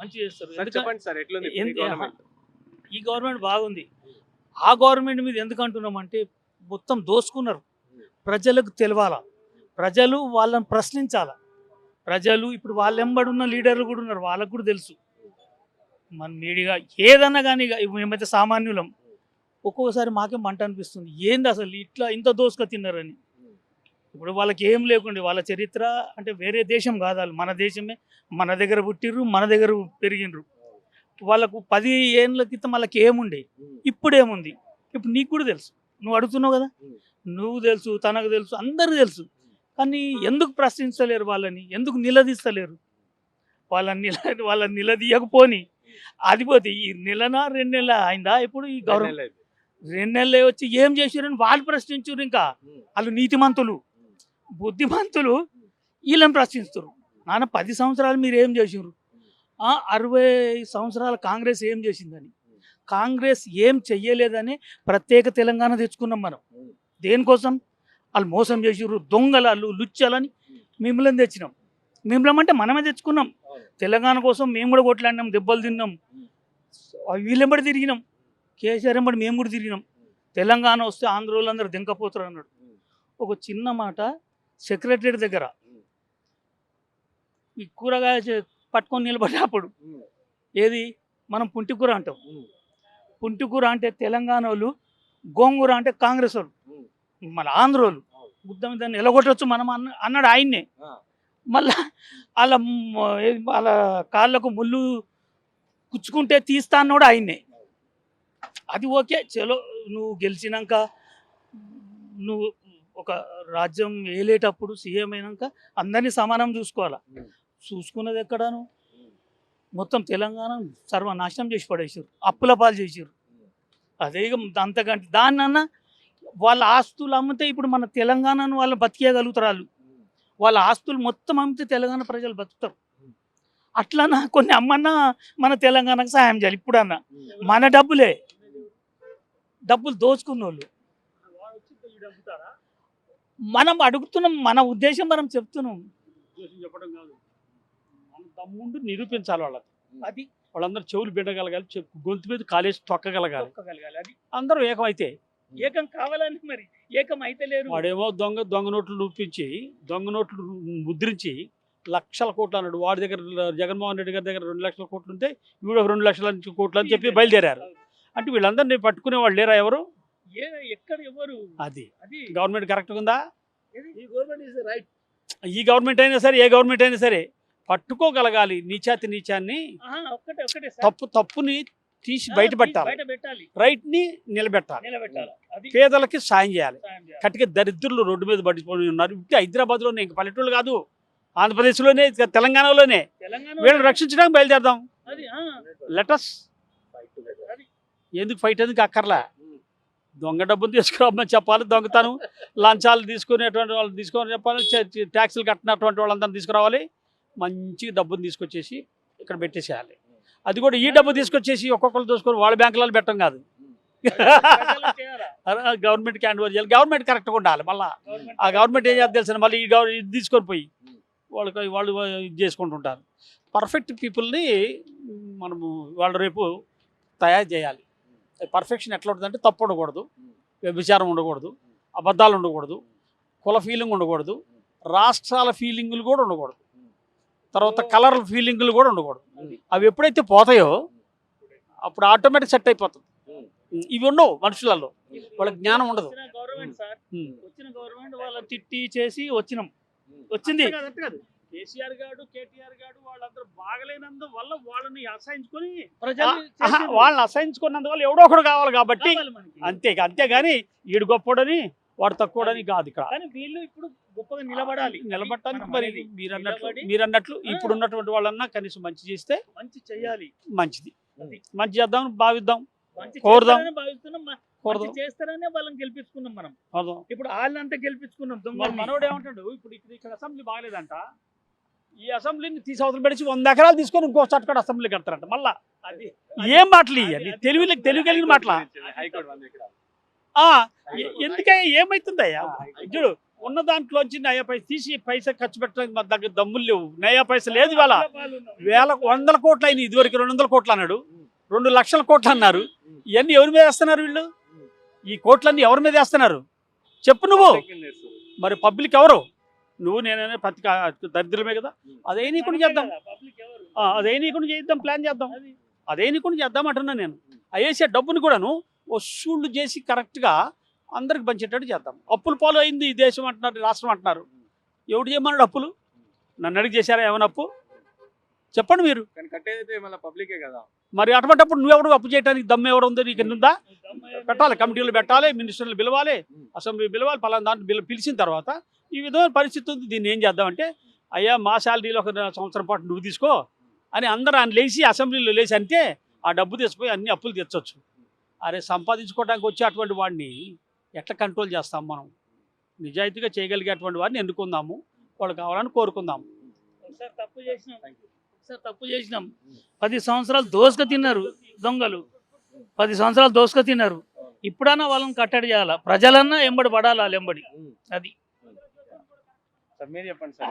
మంచి చేస్తారు. చెప్పండి సార్, ఎట్లుంది ఎందు- గవర్నమెంట్? ఈ గవర్నమెంట్ బాగుంది. ఆ గవర్నమెంట్ మీద ఎందుకు అంటున్నామంటే మొత్తం దోసుకున్నారు. ప్రజలకు తెలవాలా, ప్రజలు వాళ్ళని ప్రశ్నించాలా. ప్రజలు ఇప్పుడు వాళ్ళ వెంబడున్న లీడర్లు కూడా ఉన్నారు, వాళ్ళకు కూడా తెలుసు. మన మీడియా ఏదన్నా కానీ మేమైతే సామాన్యులం, ఒక్కొక్కసారి మాకే మంట అనిపిస్తుంది. ఏంది అసలు ఇట్లా ఇంత దోసుక తిన్నారని. ఇప్పుడు వాళ్ళకి ఏం లేకుండే, వాళ్ళ చరిత్ర అంటే వేరే దేశం కాదు, వాళ్ళు మన దేశమే. మన దగ్గర పుట్టిర్రు, మన దగ్గర పెరిగినరు. వాళ్ళకు 10 ఏళ్ళ క్రితం వాళ్ళకి ఏముండే, ఇప్పుడు ఏముంది. ఇప్పుడు నీకు కూడా తెలుసు, నువ్వు అడుగుతున్నావు కదా, నువ్వు తెలుసు, తనకు తెలుసు, అందరూ తెలుసు. కానీ ఎందుకు ప్రశ్నించలేరు వాళ్ళని, ఎందుకు నిలదీస్తలేరు? వాళ్ళని నిలదీయకపోని అది పోతే ఈ నెలనా 2 నెలల అయిందా ఇప్పుడు ఈ గవర్నమెంట్ 2 నెలలే వచ్చి ఏం చేసారని వాళ్ళు ప్రశ్నించారు. ఇంకా వాళ్ళు నీతిమంతులు, బుద్ధిమంతులు వీళ్ళని ప్రశ్నిస్తారు. నాన్న 10 సంవత్సరాలు మీరు ఏం చేసారు, 60 సంవత్సరాల కాంగ్రెస్ ఏం చేసిందని. కాంగ్రెస్ ఏం చెయ్యలేదని ప్రత్యేక తెలంగాణ తెచ్చుకున్నాం మనం. దేనికోసం? వాళ్ళు మోసం చేసారు, దొంగలు లుచ్చాలని మిమ్మల్ని తెచ్చినాం. మిమ్మల్ని మనమే తెచ్చుకున్నాం. తెలంగాణ కోసం మేము కూడా కొట్లాడినాం, దెబ్బలు తిన్నాం, వీళ్ళెంబడి తిరిగినాం, కేసీఆర్ ఎంబడి మేము కూడా తిరిగినాం. తెలంగాణ వస్తే ఆంధ్రోళ్ళందరూ దింకపోతారు అన్నాడు. ఒక చిన్న మాట, సెక్రటరీ దగ్గర ఈ కూరగాయ పట్టుకొని నిలబడినప్పుడు ఏది మనం పుంటికూర అంటాం. పుంటికూర అంటే తెలంగాణ వాళ్ళు, గోంగూర అంటే కాంగ్రెస్ వాళ్ళు, మన ఆంధ్రోళ్ళు గుద్దం దాన్ని ఎలగొట్టవచ్చు మనం అన్నాడు ఆయన్నే. మళ్ళా వాళ్ళ కాళ్ళకు ముళ్ళు కుచ్చుకుంటే తీస్తా అన్నాడు ఆయన్నే. అది ఓకే, చలో నువ్వు గెలిచినాక, నువ్వు ఒక రాజ్యం ఏలేటప్పుడు సీఎం అయినాక అందరినీ సమానం చూసుకోవాలా. చూసుకున్నది ఎక్కడాను? మొత్తం తెలంగాణ సర్వనాశనం చేసి పడేసారు, అప్పుల పాలు చేసారు. అదే అంతకంటే దాన్నన్నా వాళ్ళ ఆస్తులు అమ్మితే ఇప్పుడు మన తెలంగాణను వాళ్ళు బతికేయగలుగుతారు. వాళ్ళ ఆస్తులు మొత్తం అమ్మితే తెలంగాణ ప్రజలు బతుకుతారు. అట్లన్నా కొన్ని అమ్మన్నా మన తెలంగాణకు సాయం చేయాలి. ఇప్పుడన్నా మన డబ్బులు దోచుకున్న వాళ్ళు మనం అడుగుతున్నాం, మన ఉద్దేశం మనం చెప్తున్నాం. చెప్పడం కాదు, మన దమ్ముండి నిరూపించాలి వాళ్ళకి. అది వాళ్ళందరూ చెవులు బిడ్డగలగాలి, గొంతు మీద కాలేసి తొక్కగలగాలి. అది అందరూ ఏకమైతే. ఏకం కావాలని మరి ఏకం అయితే లేరు. వాడేమో దొంగ నోట్లు రూపించి, దొంగ నోట్లు ముద్రించి లక్షల కోట్లు అన్నాడు. వాడి దగ్గర జగన్మోహన్ రెడ్డి గారి దగ్గర 2 లక్షల కోట్లు ఉంటే వీడు 2 లక్షల కోట్లు అని చెప్పి బయలుదేరారు. అంటే వీళ్ళందరినీ పట్టుకునే వాళ్ళు లేరా ఎవరు? ఎక్కడ ఎవరు? అది గవర్నమెంట్ కరెక్ట్గా ఉందా? ఈ గవర్నమెంట్ ఇస్ రైట్. ఈ గవర్నమెంట్ అయినా సరే, ఏ గవర్నమెంట్ అయినా సరే పట్టుకోగలగాలి. నీచాన్ని తప్పుని తీసి బయట పెట్టాలి, రైట్ ని నిలబెట్టాలి, పేదలకి సాయం చేయాలి. కట్టిక దరిద్రులు రోడ్డు మీద పడిపోయి ఉన్నారు. ఇప్పుడు హైదరాబాద్లోనే, ఇంకా పల్లెటూళ్ళు కాదు, ఆంధ్రప్రదేశ్లోనే, తెలంగాణలోనే. వీళ్ళని రక్షించడానికి బయలుదేరదాం. లెటస్ ఎందుకు ఫైట్ ఎందుకు అక్కర్లా. దొంగ డబ్బులు తీసుకురామని చెప్పాలి, దొంగతనం లంచాలు తీసుకునేటువంటి వాళ్ళు తీసుకొని చెప్పాలి, ట్యాక్సులు కట్టినటువంటి వాళ్ళందరినీ తీసుకురావాలి. మంచిగా డబ్బులు తీసుకొచ్చేసి ఇక్కడ పెట్టేసేయాలి. అది కూడా ఈ డబ్బు తీసుకొచ్చేసి ఒక్కొక్కరు దోసుకొని వాళ్ళ బ్యాంకులలో పెట్టడం కాదు. గవర్నమెంట్ హ్యాండ్ ఓవర్ చేయాలి. గవర్నమెంట్ కరెక్ట్గా ఉండాలి. మళ్ళీ ఆ గవర్నమెంట్ ఏం చేయాలి తెలిసిన, మళ్ళీ ఇది తీసుకొని పోయి వాళ్ళు ఇది చేసుకుంటుంటారు. పర్ఫెక్ట్ పీపుల్ని మనము వాళ్ళు రేపు తయారు చేయాలి. పర్ఫెక్షన్ ఎట్లా ఉంటుందంటే తప్పు ఉండకూడదు, వ్యభిచారం ఉండకూడదు, అబద్ధాలు ఉండకూడదు, కుల ఫీలింగ్ ఉండకూడదు, రాష్ట్రాల ఫీలింగులు కూడా ఉండకూడదు, తర్వాత కలర్ ఫీలింగులు కూడా ఉండకూడదు. అవి ఎప్పుడైతే పోతాయో అప్పుడు ఆటోమేటిక్ సెట్ అయిపోతుంది. ఇవి ఉండవు మనుషులలో, వాళ్ళకి జ్ఞానం ఉండదు. వచ్చిన గవర్నమెంట్ వాళ్ళ తిట్టి చేసి వచ్చింది. కేసీఆర్ గారు, కేటీఆర్ గారు వాళ్ళందరూ బాగలేనందువల్ల వాళ్ళని అసహించుకున్నందువల్ల ఎవడో ఒకడు కావాలి కాబట్టి అంతేగాని ఈడు గొప్పడని వాడు తక్కువడని కాదు. ఇక్కడ వీళ్ళు ఇప్పుడు గొప్పగా నిలబడటానికి మరి మీరన్నట్లు ఇప్పుడు ఉన్నటువంటి వాళ్ళన్నా కనీసం మంచి చేస్తే మంచి చేయాలి, మంచిది, మంచి చేద్దాం, భావిద్దాం, చేస్తారనే వాళ్ళని గెలిపించుకున్నాం మనం. ఇప్పుడు వాళ్ళంతా గెలిపించుకున్నాం. మనోడు ఏమంటాడు, ఇప్పుడు ఇక్కడ అసెంబ్లీ బాగలేదంట, ఈ అసెంబ్లీని అవతల పెడిచి 100 ఎకరాలు తీసుకొని ఇంకో చట్టకాడ అసెంబ్లీ కడతారంట. మళ్ళా అది ఏం మాటలు ఇవ్వాలి, తెలివి కలిగిన మాటల. ఎందుకే ఏమైతుందయ్యా చూడు, ఉన్న దాంట్లోంచి నయా పైస తీసి పైసా ఖర్చు పెట్టడానికి మన దగ్గర దమ్ములు లేవు. నయా పైస లేదు ఇవాళ. 100 కోట్లు అయినాయి, ఇదివరకు 200 కోట్లు అన్నాడు, 2 లక్షల కోట్లు అన్నారు. ఇవన్నీ ఎవరి మీద వేస్తున్నారు వీళ్ళు? ఈ కోట్లన్నీ ఎవరి మీద వేస్తున్నారు చెప్పు నువ్వు. మరి పబ్లిక్ ఎవరు? నువ్వు నేనైనా ప్రతి దరిద్రమే కదా. అదే నీకుండా చేద్దాం, అదే నీకుండా చేద్దాం, ప్లాన్ చేద్దాం, అదే నీకుండా చేద్దాం అంటున్నా నేను. అయ్యేసే డబ్బుని కూడాను వసూళ్ళు చేసి కరెక్ట్గా అందరికి పంచేటట్టు చేద్దాం. అప్పులు పాలు అయింది ఈ దేశం అంటున్నారు, రాష్ట్రం అంటున్నారు. ఎవడు చేయమన్నాడు అప్పులు? నన్ను అడిగి చేశారా ఏమైనా అప్పు? చెప్పండి మీరు. కట్టేదైతే మళ్ళీ పబ్లికే కదా. మరి అటువంటిప్పుడు నువ్వెవడు అప్పు చేయడానికి దమ్ము ఎవరు ఉందో నీకు ఎన్నుందా? పెట్టాలి, కమిటీలు పెట్టాలి, మినిస్టర్లు పిలవాలి, అసెంబ్లీ పిలవాలి, పలానా దాంట్లో పిలిచిన తర్వాత ఈ విధమైన పరిస్థితి ఉంది, దీన్ని ఏం చేద్దామంటే అయ్యా మా శాలరీలో 1 సంవత్సరం పాటు నువ్వు తీసుకో అని అందరూ ఆయన లేచి అసెంబ్లీలో లేచి అంటే ఆ డబ్బు తీసిపోయి అన్ని అప్పులు తెచ్చొచ్చు. అరే సంపాదించుకోవడానికి వచ్చే అటువంటి వాడిని ఎట్లా కంట్రోల్ చేస్తాం మనం? నిజాయితీగా చేయగలిగేటువంటి వాడిని ఎన్నుకుందాము, వాళ్ళు కావాలని కోరుకుందాము. ఒకసారి తప్పు చేసినాం 10 సంవత్సరాలు దోసుక తిన్నారు దొంగలు, 10 సంవత్సరాలు దోసుక తిన్నారు. ఇప్పుడన్నా వాళ్ళని కట్టడి చేయాలా, ప్రజలన్నా ఎంబడి పడాలి, వాళ్ళు ఎంబడి. అది సార్ మీరు చెప్పండి సార్.